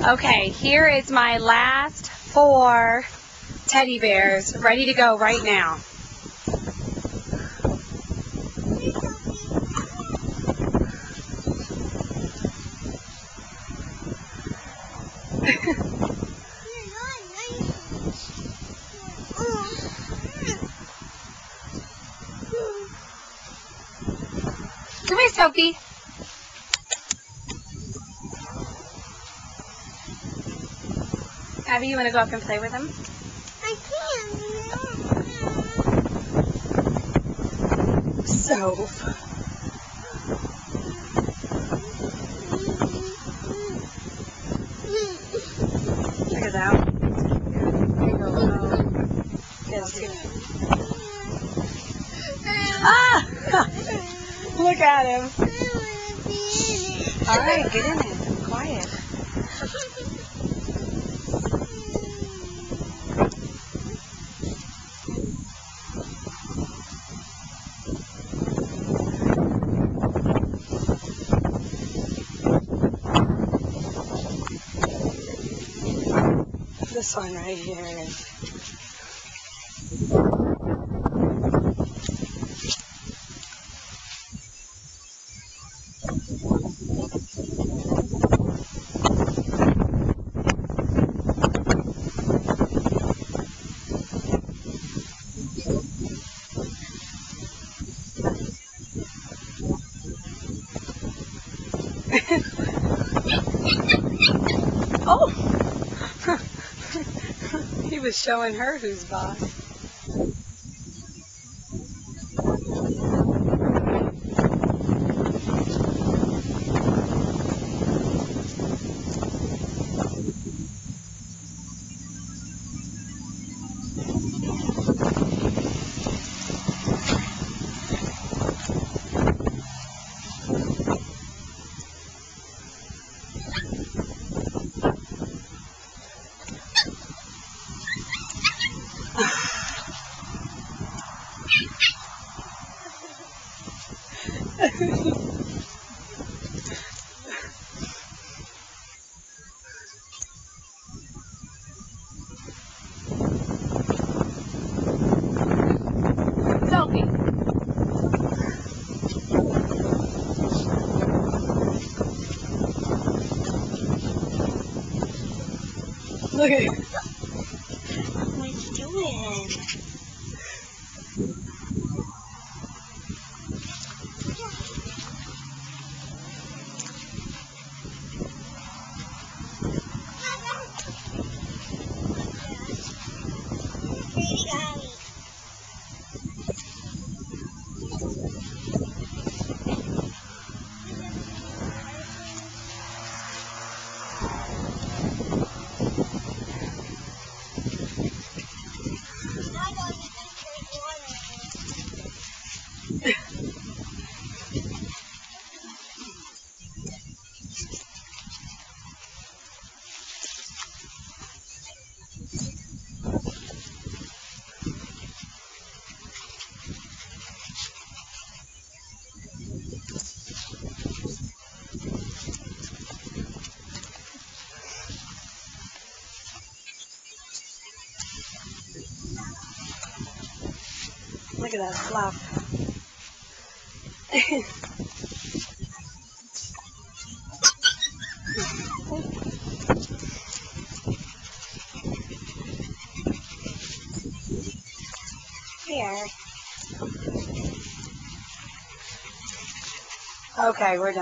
Okay, here is my last 4 teddy bears ready to go right now. Come here, Sophie. Abby, you want to go up and play with him? I can't. So. Look at that. Ah! Look at him. All right, get in it. Quiet. This one right here is. Oh! He was showing her who's boss. Sophie. Look at him. What's he doing? Look at that fluff. Here. Okay, we're done.